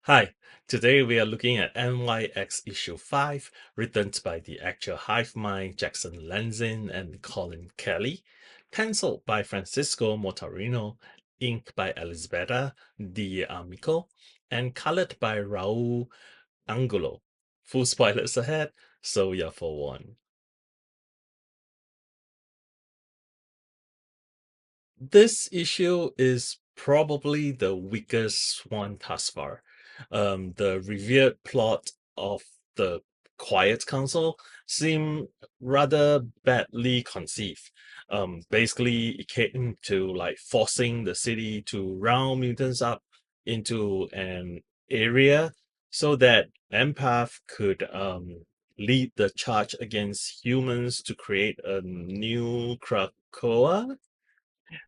Hi, today we are looking at NYX issue 5, written by the actual hive mind Jackson Lanzing and Collin Kelly, penciled by Francesco Mortarino, inked by Elisabetta D'Amico, and colored by Raúl Angulo. Full spoilers ahead, so you're forewarned. This issue is probably the weakest one thus far. The revered plot of the Quiet Council seemed rather badly conceived. Basically, it came to like forcing the city to round mutants up into an area so that Empath could lead the charge against humans to create a new Krakoa.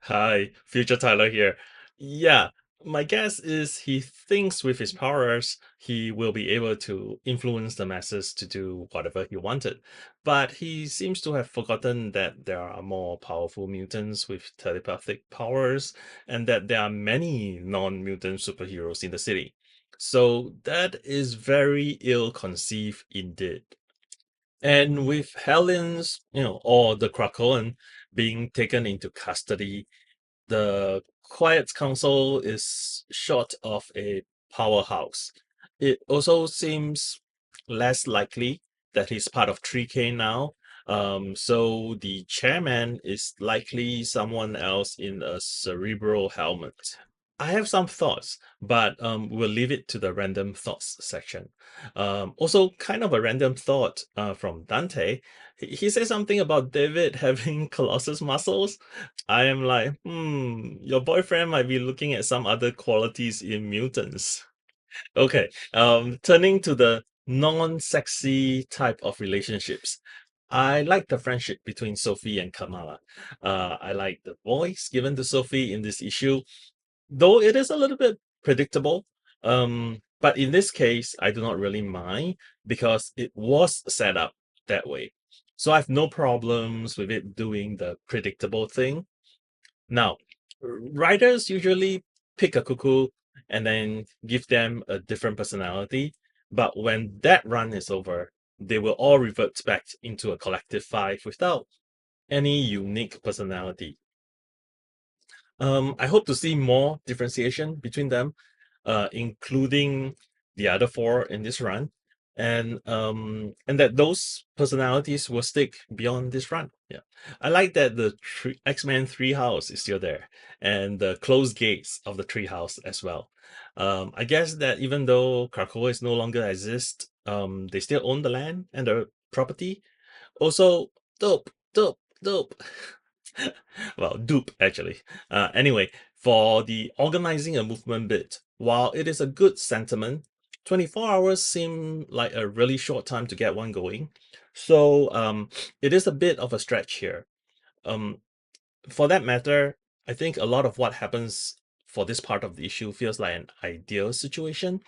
Hi, future Tyler here. Yeah, my guess is he thinks with his powers he will be able to influence the masses to do whatever he wanted. But he seems to have forgotten that there are more powerful mutants with telepathic powers and that there are many non-mutant superheroes in the city. So that is very ill-conceived indeed. And with Helen's, or the Krakoan being taken into custody, the Quiet Council is short of a powerhouse. It also seems less likely that he's part of 3K now. So the chairman is likely someone else in a cerebral helmet. I have some thoughts, but we'll leave it to the random thoughts section. Also, kind of a random thought from Dante. He said something about David having Colossus muscles. I am like, your boyfriend might be looking at some other qualities in mutants. Okay, turning to the non-sexy type of relationships. I like the friendship between Sophie and Kamala. I like the voice given to Sophie in this issue, though it is a little bit predictable. But in this case, I do not really mind because it was set up that way. So I have no problems with it doing the predictable thing. Now, writers usually pick a cuckoo and then give them a different personality. But when that run is over, they will all revert back into a collective five without any unique personality. I hope to see more differentiation between them, including the other four in this run, and that those personalities will stick beyond this run. Yeah, I like that the X-Men Three House is still there, and the closed gates of the Tree House as well. I guess that even though Krakoa is no longer exist, they still own the land and the property. Also, dope, dope, dope. Well, dupe actually. Anyway, for the organizing a movement bit, while it is a good sentiment, 24 hours seem like a really short time to get one going. So it is a bit of a stretch here. Um, for that matter, I think a lot of what happens for this part of the issue feels like an ideal situation,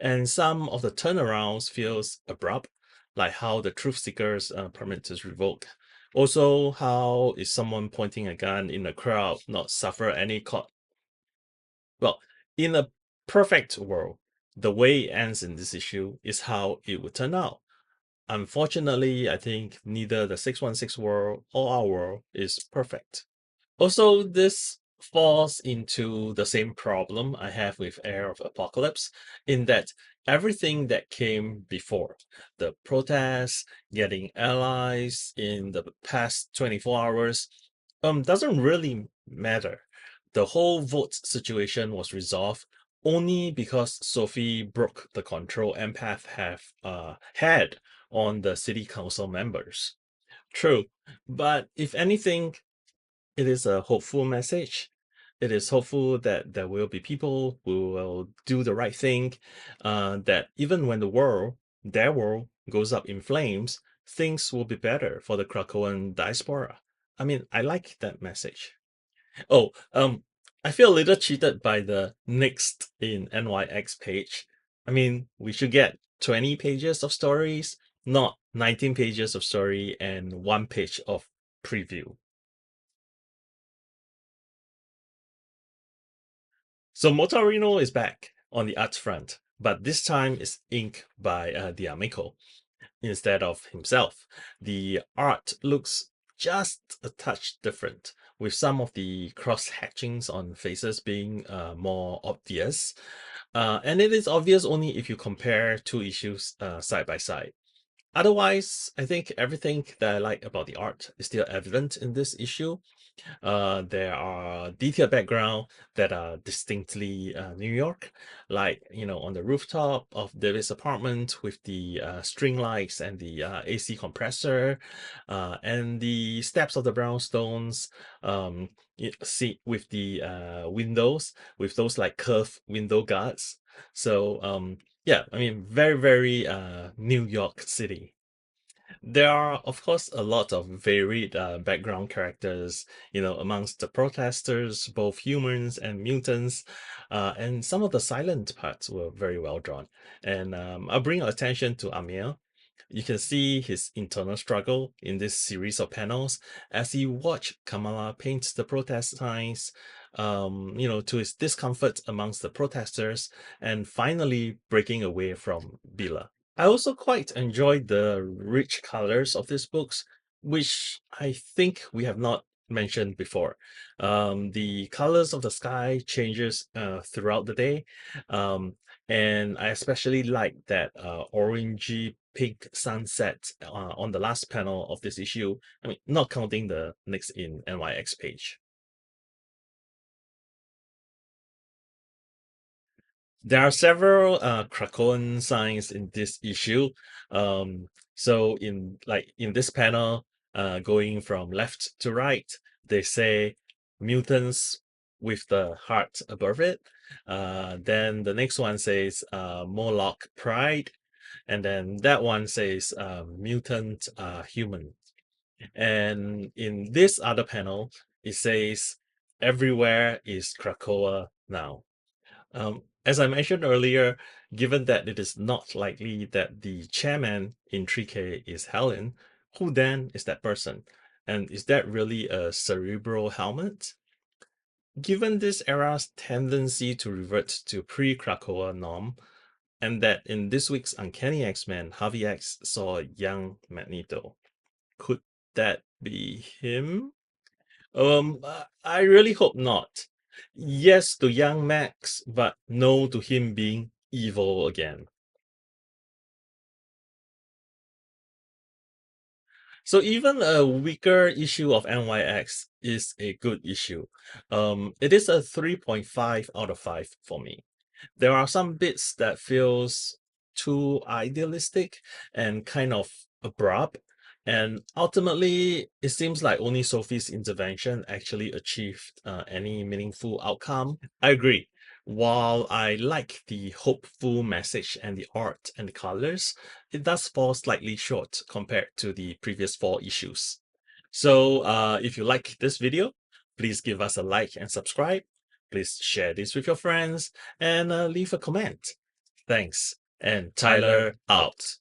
and some of the turnarounds feels abrupt, like how the truth seekers permit is revoked. Also, how is someone pointing a gun in a crowd not suffer any well, in a perfect world, the way it ends in this issue is how it would turn out. Unfortunately, I think neither the 616 world or our world is perfect. Also, this falls into the same problem I have with Air of Apocalypse, in that everything that came before, the protests, getting allies in the past 24 hours, doesn't really matter. The whole vote situation was resolved only because Sophie broke the control Empath have had on the city council members. True, but if anything, it is a hopeful message. It is hopeful that there will be people who will do the right thing, that even when their world, goes up in flames, things will be better for the Krakoan diaspora. I mean, I like that message. Oh, I feel a little cheated by the NYX in NYX page. I mean, we should get 20 pages of stories, not 19 pages of story and 1 page of preview. So Motorino is back on the arts front. but this time it's inked by D'Amico instead of himself. The art looks just a touch different, with some of the cross-hatchings on faces being more obvious. And it is obvious only if you compare two issues side by side. Otherwise, I think everything that I like about the art is still evident in this issue. There are detailed background that are distinctly New York, like, on the rooftop of David's apartment with the string lights and the AC compressor, and the steps of the brownstones, see with the windows with those like curved window guards. So yeah, I mean, very, very New York City. There are, of course, a lot of varied background characters, amongst the protesters, both humans and mutants, and some of the silent parts were very well drawn. And I'll bring attention to Amir. You can see his internal struggle in this series of panels as he watched Kamala paint the protest signs, to his discomfort amongst the protesters, and finally breaking away from Bila. I also quite enjoyed the rich colors of these books, which I think we have not mentioned before. The colors of the sky changes throughout the day, and I especially like that orangey pink sunset on the last panel of this issue. I mean, not counting the NYX in NYX page. There are several Krakoan signs in this issue. So in this panel, going from left to right, they say mutants with the heart above it. Then the next one says Moloch Pride, and then that one says mutant human. And in this other panel, it says everywhere is Krakoa now. As I mentioned earlier, given that it is not likely that the chairman in 3K is Helen, who then is that person? And is that really a cerebral helmet? Given this era's tendency to revert to pre-Krakoa norm, and that in this week's Uncanny X-Men, Harvey X saw a young Magneto, could that be him? I really hope not. Yes to young Max, but no to him being evil again. So even a weaker issue of NYX is a good issue. It is a 3.5 out of 5 for me. There are some bits that feels too idealistic and kind of abrupt, and ultimately it seems like only Sophie's intervention actually achieved any meaningful outcome. I agree. While I like the hopeful message and the art and the colors, it does fall slightly short compared to the previous 4 issues. So if you like this video, please give us a like and subscribe. Please share this with your friends and leave a comment. Thanks. And Tyler out.